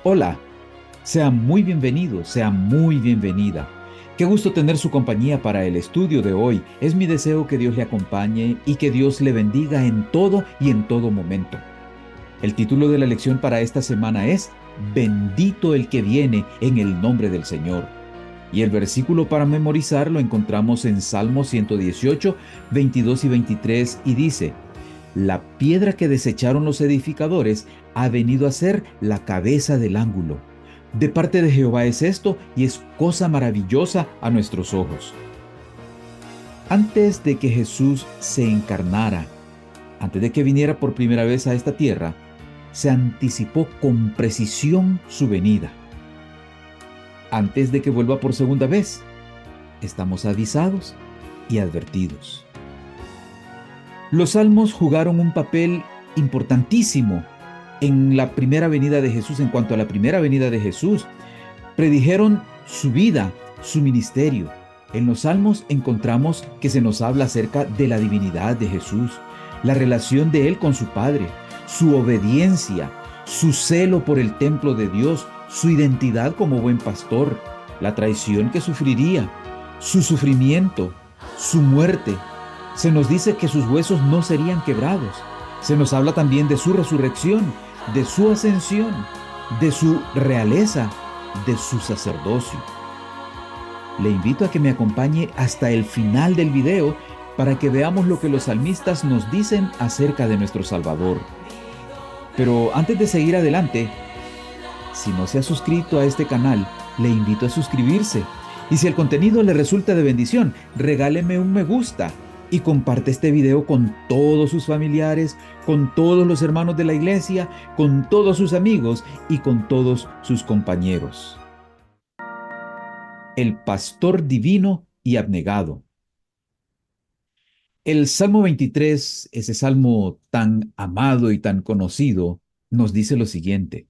Hola, sea muy bienvenido, sea muy bienvenida. Qué gusto tener su compañía para el estudio de hoy. Es mi deseo que Dios le acompañe y que Dios le bendiga en todo y en todo momento. El título de la lección para esta semana es Bendito el que viene en el nombre del Señor. Y el versículo para memorizar lo encontramos en Salmo 118, 22 y 23 y dice: La piedra que desecharon los edificadores ha venido a ser la cabeza del ángulo. De parte de Jehová es esto y es cosa maravillosa a nuestros ojos. Antes de que Jesús se encarnara, antes de que viniera por primera vez a esta tierra, se anticipó con precisión su venida. Antes de que vuelva por segunda vez, estamos avisados y advertidos. Los salmos jugaron un papel importantísimo en la primera venida de Jesús. En cuanto a la primera venida de Jesús, predijeron su vida, su ministerio. En los salmos encontramos que se nos habla acerca de la divinidad de Jesús, la relación de él con su Padre, su obediencia, su celo por el templo de Dios, su identidad como buen pastor, la traición que sufriría, su sufrimiento, su muerte. Se nos dice que sus huesos no serían quebrados. Se nos habla también de su resurrección, de su ascensión, de su realeza, de su sacerdocio. Le invito a que me acompañe hasta el final del video para que veamos lo que los salmistas nos dicen acerca de nuestro Salvador. Pero antes de seguir adelante, si no se ha suscrito a este canal, le invito a suscribirse. Y si el contenido le resulta de bendición, regáleme un me gusta y comparte este video con todos sus familiares, con todos los hermanos de la iglesia, con todos sus amigos y con todos sus compañeros. El pastor divino y abnegado. El Salmo 23, ese salmo tan amado y tan conocido, nos dice lo siguiente: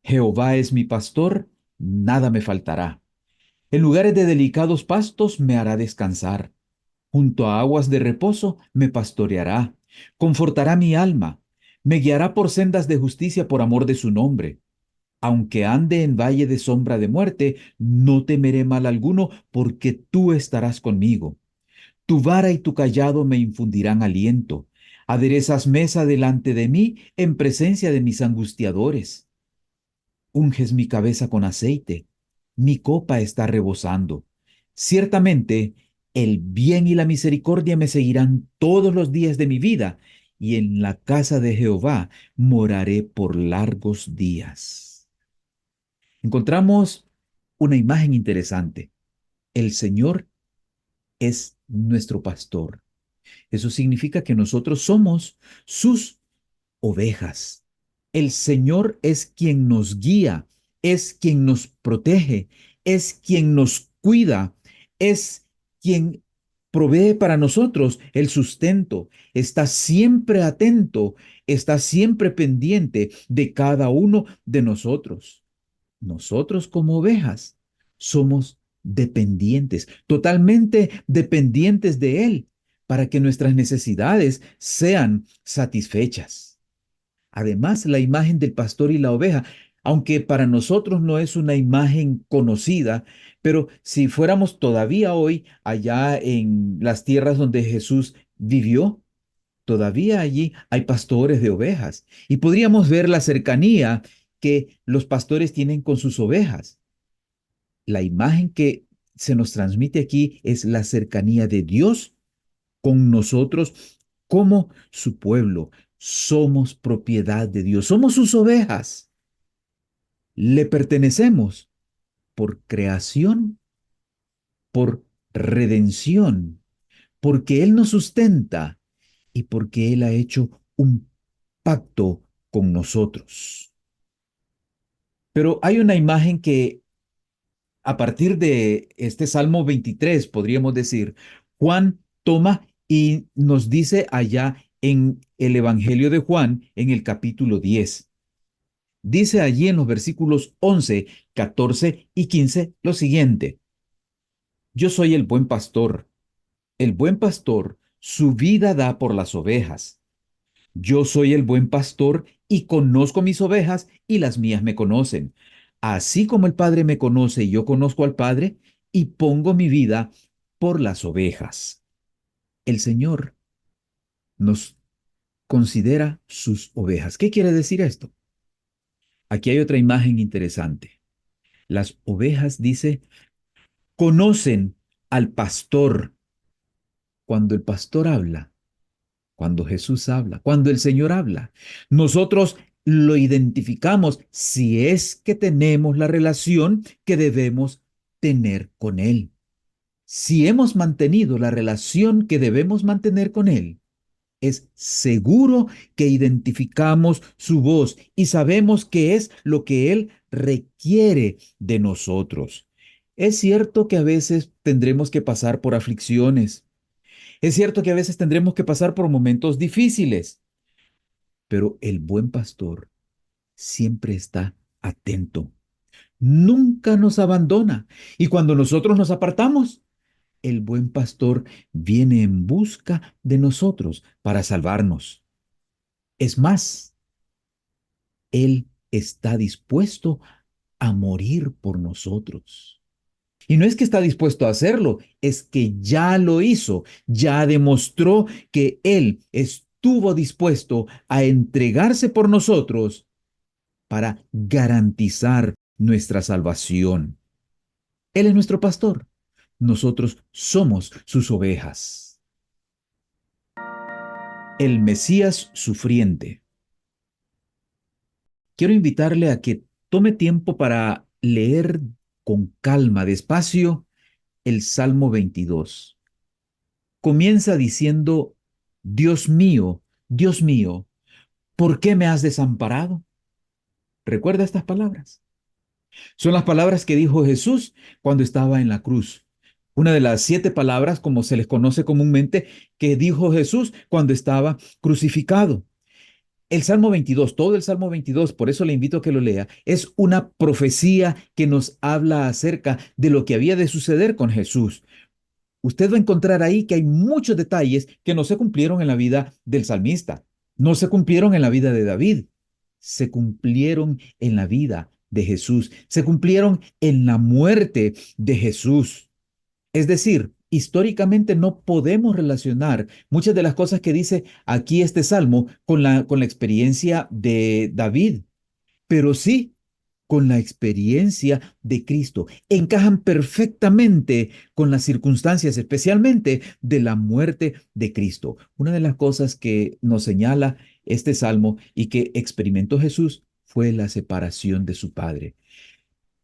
Jehová es mi pastor, nada me faltará. En lugares de delicados pastos me hará descansar. Junto a aguas de reposo me pastoreará. Confortará mi alma. Me guiará por sendas de justicia por amor de su nombre. Aunque ande en valle de sombra de muerte, no temeré mal alguno, porque tú estarás conmigo. Tu vara y tu cayado me infundirán aliento. Aderezas mesa delante de mí en presencia de mis angustiadores. Unges mi cabeza con aceite, mi copa está rebosando. Ciertamente, el bien y la misericordia me seguirán todos los días de mi vida, y en la casa de Jehová moraré por largos días. Encontramos una imagen interesante. El Señor es nuestro pastor. Eso significa que nosotros somos sus ovejas. El Señor es quien nos guía, es quien nos protege, es quien nos cuida, es quien provee para nosotros el sustento, está siempre atento, está siempre pendiente de cada uno de nosotros. Nosotros como ovejas somos dependientes, totalmente dependientes de Él para que nuestras necesidades sean satisfechas. Además, la imagen del pastor y la oveja, aunque para nosotros no es una imagen conocida, pero si fuéramos todavía hoy allá en las tierras donde Jesús vivió, todavía allí hay pastores de ovejas y podríamos ver la cercanía que los pastores tienen con sus ovejas. La imagen que se nos transmite aquí es la cercanía de Dios con nosotros como su pueblo. Somos propiedad de Dios, somos sus ovejas. Le pertenecemos por creación, por redención, porque Él nos sustenta y porque Él ha hecho un pacto con nosotros. Pero hay una imagen que a partir de este Salmo 23, podríamos decir, Juan toma y nos dice allá en el Evangelio de Juan, en el capítulo 10. Dice allí en los versículos 11, 14 y 15 lo siguiente: Yo soy el buen pastor su vida da por las ovejas. Yo soy el buen pastor y conozco mis ovejas y las mías me conocen. Así como el Padre me conoce y yo conozco al Padre y pongo mi vida por las ovejas. El Señor nos considera sus ovejas. ¿Qué quiere decir esto? Aquí hay otra imagen interesante. Las ovejas, dice, conocen al pastor. Cuando el pastor habla, cuando Jesús habla, cuando el Señor habla, nosotros lo identificamos si es que tenemos la relación que debemos tener con Él. Si hemos mantenido la relación que debemos mantener con Él, es seguro que identificamos su voz y sabemos qué es lo que Él requiere de nosotros. Es cierto que a veces tendremos que pasar por aflicciones. Es cierto que a veces tendremos que pasar por momentos difíciles, pero el buen pastor siempre está atento. Nunca nos abandona. Y cuando nosotros nos apartamos, el buen pastor viene en busca de nosotros para salvarnos. Es más, Él está dispuesto a morir por nosotros. Y no es que está dispuesto a hacerlo, es que ya lo hizo, ya demostró que Él estuvo dispuesto a entregarse por nosotros para garantizar nuestra salvación. Él es nuestro pastor, nosotros somos sus ovejas. El Mesías sufriente. Quiero invitarle a que tome tiempo para leer con calma, despacio, el Salmo 22. Comienza diciendo, Dios mío, ¿por qué me has desamparado? ¿Recuerda estas palabras? Son las palabras que dijo Jesús cuando estaba en la cruz. Una de las 7 palabras, como se les conoce comúnmente, que dijo Jesús cuando estaba crucificado. El Salmo 22, todo el Salmo 22, por eso le invito a que lo lea, es una profecía que nos habla acerca de lo que había de suceder con Jesús. Usted va a encontrar ahí que hay muchos detalles que no se cumplieron en la vida del salmista, no se cumplieron en la vida de David, se cumplieron en la vida de Jesús, se cumplieron en la muerte de Jesús. Es decir, históricamente no podemos relacionar muchas de las cosas que dice aquí este salmo con la experiencia de David, pero sí con la experiencia de Cristo. Encajan perfectamente con las circunstancias, especialmente de la muerte de Cristo. Una de las cosas que nos señala este salmo y que experimentó Jesús fue la separación de su Padre.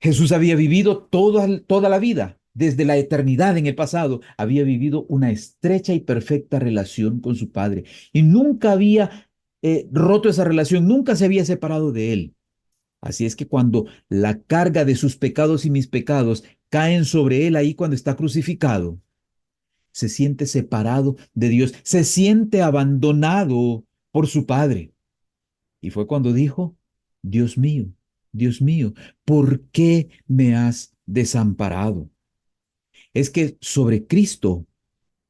Jesús había vivido toda la vida, desde la eternidad en el pasado, había vivido una estrecha y perfecta relación con su Padre y nunca había roto esa relación, nunca se había separado de él. Así es que cuando la carga de sus pecados y mis pecados caen sobre él ahí cuando está crucificado, se siente separado de Dios, se siente abandonado por su Padre. Y fue cuando dijo, Dios mío, ¿por qué me has desamparado? Es que sobre Cristo,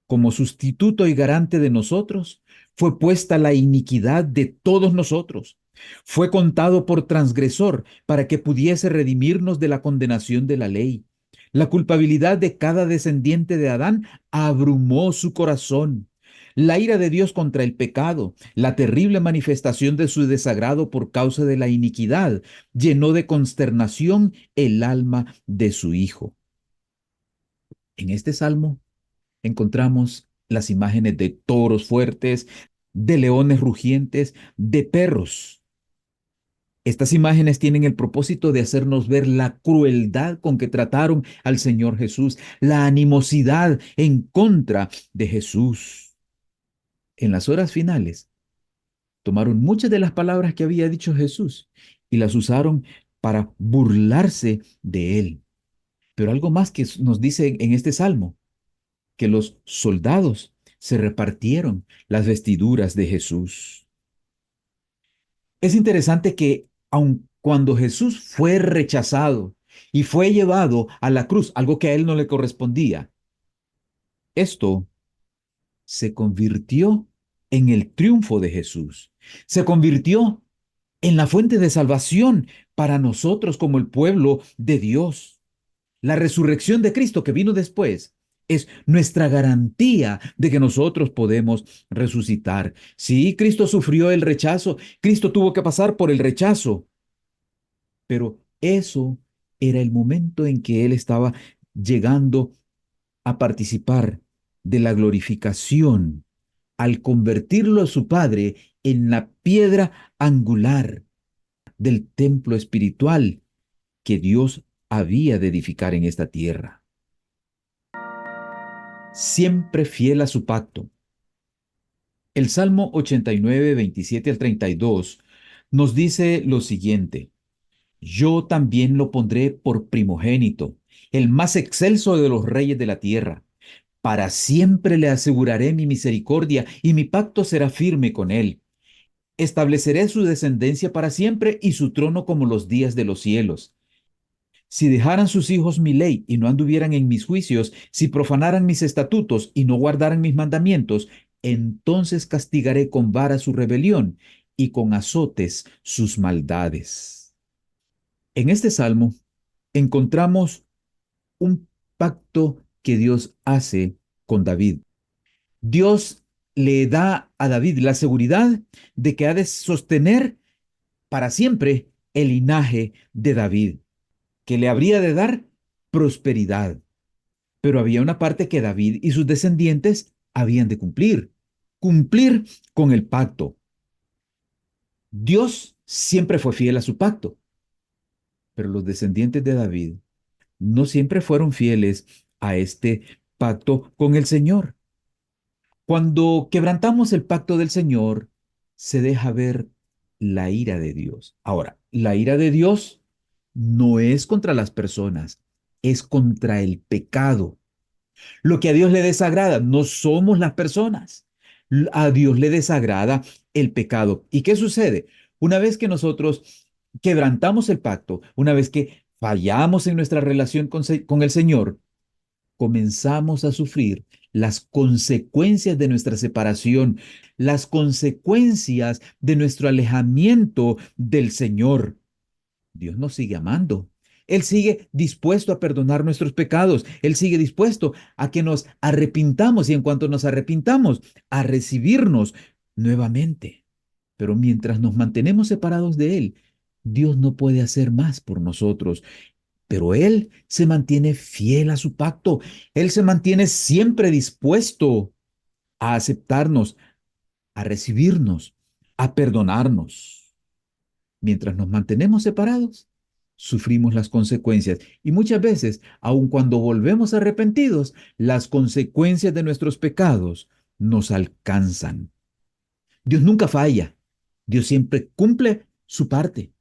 como sustituto y garante de nosotros, fue puesta la iniquidad de todos nosotros. Fue contado por transgresor para que pudiese redimirnos de la condenación de la ley. La culpabilidad de cada descendiente de Adán abrumó su corazón. La ira de Dios contra el pecado, la terrible manifestación de su desagrado por causa de la iniquidad, llenó de consternación el alma de su Hijo. En este salmo encontramos las imágenes de toros fuertes, de leones rugientes, de perros. Estas imágenes tienen el propósito de hacernos ver la crueldad con que trataron al Señor Jesús, la animosidad en contra de Jesús. En las horas finales, tomaron muchas de las palabras que había dicho Jesús y las usaron para burlarse de él. Pero algo más que nos dice en este salmo, que los soldados se repartieron las vestiduras de Jesús. Es interesante que aun cuando Jesús fue rechazado y fue llevado a la cruz, algo que a él no le correspondía, esto se convirtió en el triunfo de Jesús. Se convirtió en la fuente de salvación para nosotros como el pueblo de Dios. La resurrección de Cristo que vino después es nuestra garantía de que nosotros podemos resucitar. Sí, Cristo sufrió el rechazo, Cristo tuvo que pasar por el rechazo, pero eso era el momento en que Él estaba llegando a participar de la glorificación al convertirlo a su Padre en la piedra angular del templo espiritual que Dios había de edificar en esta tierra. Siempre fiel a su pacto. El Salmo 89, 27 al 32 nos dice lo siguiente: Yo también lo pondré por primogénito, el más excelso de los reyes de la tierra. Para siempre le aseguraré mi misericordia y mi pacto será firme con él. Estableceré su descendencia para siempre y su trono como los días de los cielos. Si dejaran sus hijos mi ley y no anduvieran en mis juicios, si profanaran mis estatutos y no guardaran mis mandamientos, entonces castigaré con vara su rebelión y con azotes sus maldades. En este salmo encontramos un pacto que Dios hace con David. Dios le da a David la seguridad de que ha de sostener para siempre el linaje de David, que le habría de dar prosperidad. Pero había una parte que David y sus descendientes habían de cumplir con el pacto. Dios siempre fue fiel a su pacto, pero los descendientes de David no siempre fueron fieles a este pacto con el Señor. Cuando quebrantamos el pacto del Señor, se deja ver la ira de Dios. Ahora, la ira de Dios no es contra las personas, es contra el pecado. Lo que a Dios le desagrada no somos las personas. A Dios le desagrada el pecado. ¿Y qué sucede? Una vez que nosotros quebrantamos el pacto, una vez que fallamos en nuestra relación con el Señor, comenzamos a sufrir las consecuencias de nuestra separación, las consecuencias de nuestro alejamiento del Señor. Dios nos sigue amando. Él sigue dispuesto a perdonar nuestros pecados. Él sigue dispuesto a que nos arrepintamos y en cuanto nos arrepintamos, a recibirnos nuevamente. Pero mientras nos mantenemos separados de Él, Dios no puede hacer más por nosotros. Pero Él se mantiene fiel a su pacto. Él se mantiene siempre dispuesto a aceptarnos, a recibirnos, a perdonarnos. Mientras nos mantenemos separados, sufrimos las consecuencias y muchas veces, aun cuando volvemos arrepentidos, las consecuencias de nuestros pecados nos alcanzan. Dios nunca falla. Dios siempre cumple su parte.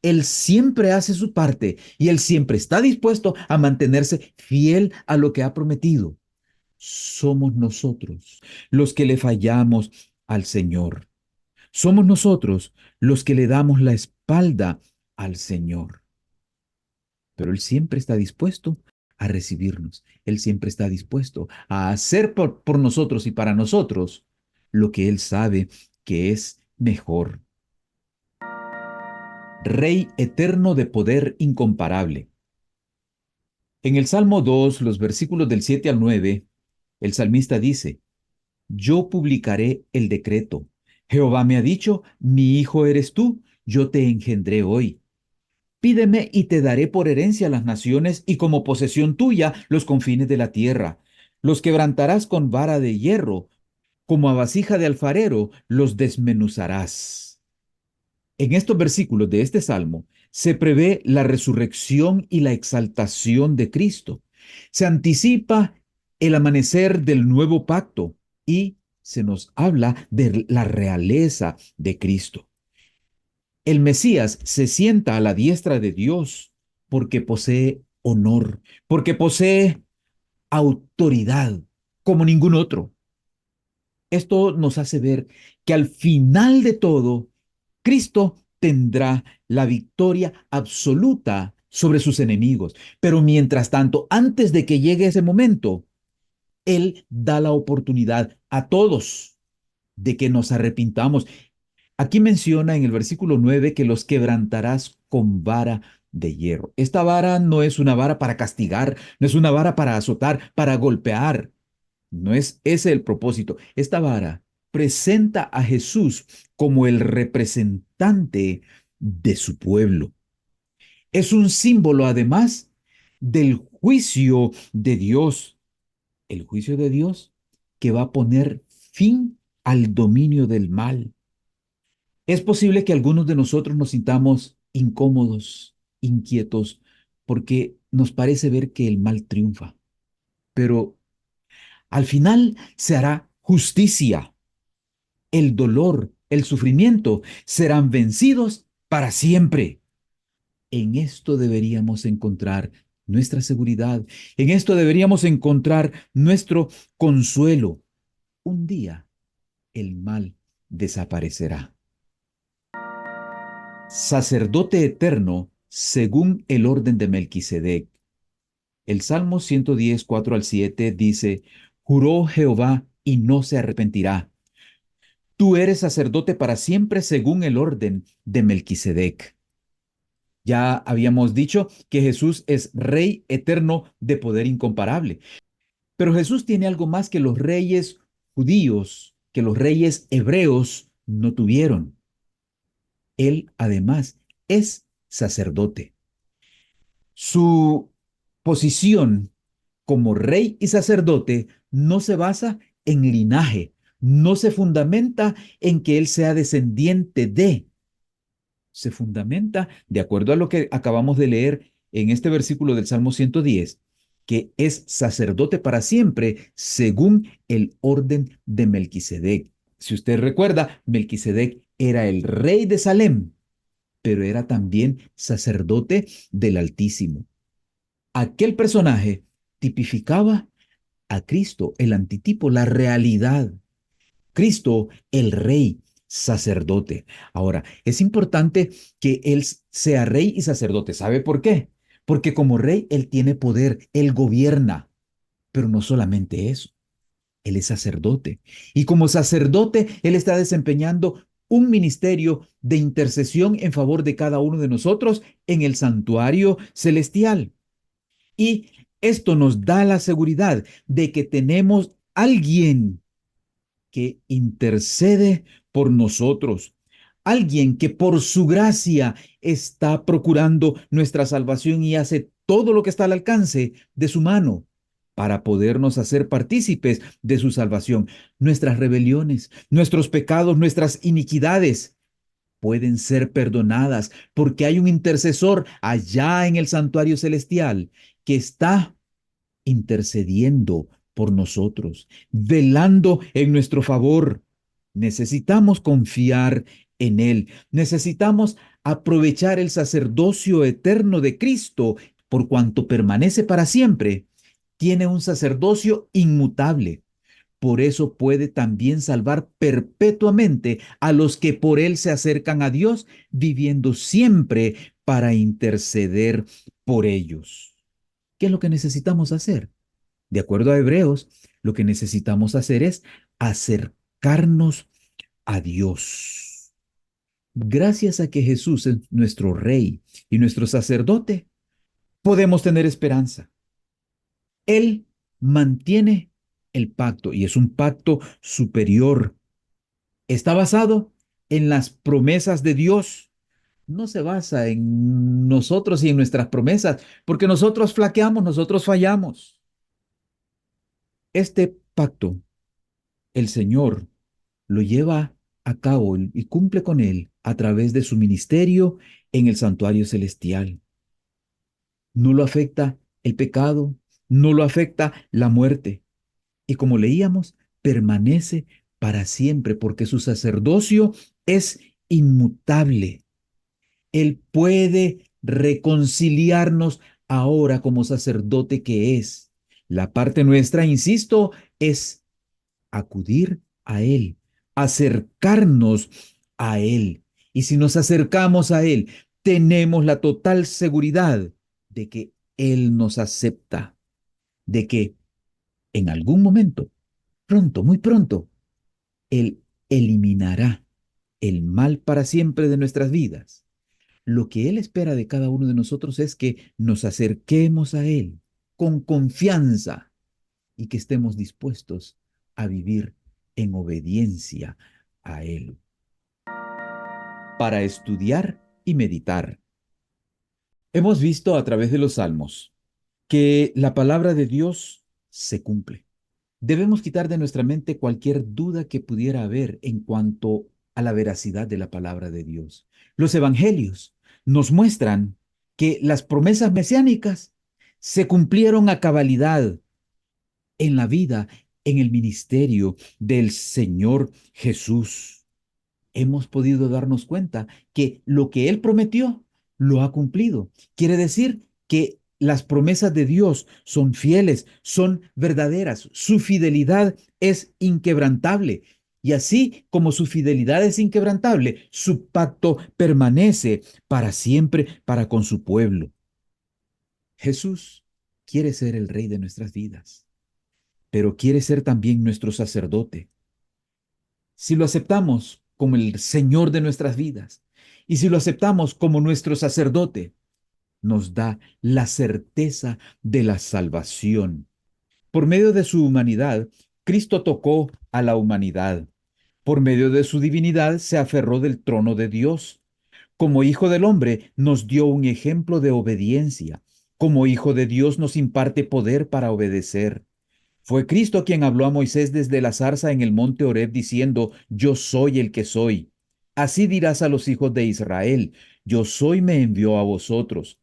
Él siempre hace su parte y Él siempre está dispuesto a mantenerse fiel a lo que ha prometido. Somos nosotros los que le fallamos al Señor. Somos nosotros los que le damos la espalda al Señor. Pero Él siempre está dispuesto a recibirnos. Él siempre está dispuesto a hacer por nosotros y para nosotros lo que Él sabe que es mejor. Rey eterno de poder incomparable. En el Salmo 2, los versículos del 7 al 9, el salmista dice: Yo publicaré el decreto. Jehová me ha dicho, mi hijo eres tú, yo te engendré hoy. Pídeme y te daré por herencia las naciones y como posesión tuya los confines de la tierra. Los quebrantarás con vara de hierro, como a vasija de alfarero los desmenuzarás. En estos versículos de este salmo se prevé la resurrección y la exaltación de Cristo. Se anticipa el amanecer del nuevo pacto y se nos habla de la realeza de Cristo. El Mesías se sienta a la diestra de Dios porque posee honor, porque posee autoridad como ningún otro. Esto nos hace ver que al final de todo, Cristo tendrá la victoria absoluta sobre sus enemigos. Pero mientras tanto, antes de que llegue ese momento, Él da la oportunidad a todos, de que nos arrepintamos. Aquí menciona en el versículo 9 que los quebrantarás con vara de hierro. Esta vara no es una vara para castigar, no es una vara para azotar, para golpear. No es ese el propósito. Esta vara presenta a Jesús como el representante de su pueblo. Es un símbolo, además, del juicio de Dios. El juicio de Dios que va a poner fin al dominio del mal. Es posible que algunos de nosotros nos sintamos incómodos, inquietos, porque nos parece ver que el mal triunfa. Pero al final se hará justicia. El dolor, el sufrimiento serán vencidos para siempre. En esto deberíamos encontrar nuestra seguridad. En esto deberíamos encontrar nuestro consuelo. Un día el mal desaparecerá. Sacerdote eterno según el orden de Melquisedec. El Salmo 110, 4 al 7 dice, juró Jehová y no se arrepentirá. Tú eres sacerdote para siempre según el orden de Melquisedec. Ya habíamos dicho que Jesús es Rey eterno de poder incomparable. Pero Jesús tiene algo más que los reyes judíos, que los reyes hebreos no tuvieron. Él además es sacerdote. Su posición como rey y sacerdote no se basa en linaje, no se fundamenta en que él sea descendiente de, se fundamenta, de acuerdo a lo que acabamos de leer en este versículo del Salmo 110, que es sacerdote para siempre según el orden de Melquisedec. Si usted recuerda, Melquisedec era el rey de Salem, pero era también sacerdote del Altísimo. Aquel personaje tipificaba a Cristo, el antitipo, la realidad. Cristo, el rey, sacerdote. Ahora, es importante que Él sea rey y sacerdote. ¿Sabe por qué? Porque como rey, Él tiene poder, Él gobierna. Pero no solamente eso, Él es sacerdote. Y como sacerdote, Él está desempeñando un ministerio de intercesión en favor de cada uno de nosotros en el santuario celestial. Y esto nos da la seguridad de que tenemos alguien que intercede por nosotros, alguien que por su gracia está procurando nuestra salvación y hace todo lo que está al alcance de su mano para podernos hacer partícipes de su salvación. Nuestras rebeliones, nuestros pecados, nuestras iniquidades pueden ser perdonadas porque hay un intercesor allá en el santuario celestial que está intercediendo por nosotros, velando en nuestro favor. Necesitamos confiar en Él. Necesitamos aprovechar el sacerdocio eterno de Cristo, por cuanto permanece para siempre. Tiene un sacerdocio inmutable. Por eso puede también salvar perpetuamente a los que por Él se acercan a Dios, viviendo siempre para interceder por ellos. ¿Qué es lo que necesitamos hacer? De acuerdo a Hebreos, lo que necesitamos hacer es acercarnos a Dios. Gracias a que Jesús es nuestro Rey y nuestro sacerdote, podemos tener esperanza. Él mantiene el pacto y es un pacto superior. Está basado en las promesas de Dios. No se basa en nosotros y en nuestras promesas, porque nosotros flaqueamos, nosotros fallamos. Este pacto el Señor lo lleva a cabo y cumple con él a través de su ministerio en el santuario celestial. No lo afecta el pecado, no lo afecta la muerte. Y como leíamos, permanece para siempre porque su sacerdocio es inmutable. Él puede reconciliarnos ahora como sacerdote que es. La parte nuestra, insisto, es acudir a Él, acercarnos a Él. Y si nos acercamos a Él, tenemos la total seguridad de que Él nos acepta, de que en algún momento, pronto, muy pronto, Él eliminará el mal para siempre de nuestras vidas. Lo que Él espera de cada uno de nosotros es que nos acerquemos a Él con confianza y que estemos dispuestos a vivir en obediencia a Él. Para estudiar y meditar. Hemos visto a través de los salmos que la palabra de Dios se cumple. Debemos quitar de nuestra mente cualquier duda que pudiera haber en cuanto a la veracidad de la palabra de Dios. Los evangelios nos muestran que las promesas mesiánicas se cumplieron a cabalidad en la vida, en el ministerio del Señor Jesús. Hemos podido darnos cuenta que lo que Él prometió lo ha cumplido. Quiere decir que las promesas de Dios son fieles, son verdaderas. Su fidelidad es inquebrantable. Y así como su fidelidad es inquebrantable, su pacto permanece para siempre para con su pueblo. Jesús quiere ser el Rey de nuestras vidas, pero quiere ser también nuestro sacerdote. Si lo aceptamos como el Señor de nuestras vidas y si lo aceptamos como nuestro sacerdote, nos da la certeza de la salvación. Por medio de su humanidad, Cristo tocó a la humanidad. Por medio de su divinidad se aferró del trono de Dios. Como hijo del hombre, nos dio un ejemplo de obediencia. Como hijo de Dios, nos imparte poder para obedecer. Fue Cristo quien habló a Moisés desde la zarza en el monte Horeb diciendo, yo soy el que soy. Así dirás a los hijos de Israel, yo soy me envió a vosotros.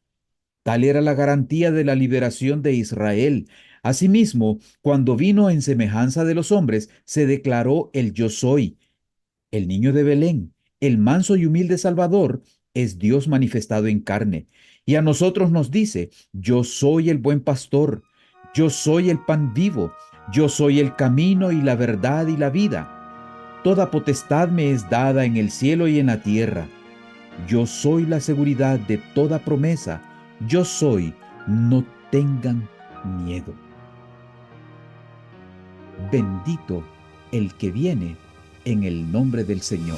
Tal era la garantía de la liberación de Israel. Asimismo, cuando vino en semejanza de los hombres, se declaró el yo soy. El niño de Belén, el manso y humilde Salvador, es Dios manifestado en carne. Y a nosotros nos dice, yo soy el buen pastor, yo soy el pan vivo, yo soy el camino y la verdad y la vida. Toda potestad me es dada en el cielo y en la tierra. Yo soy la seguridad de toda promesa. Yo soy, no tengan miedo. Bendito el que viene en el nombre del Señor.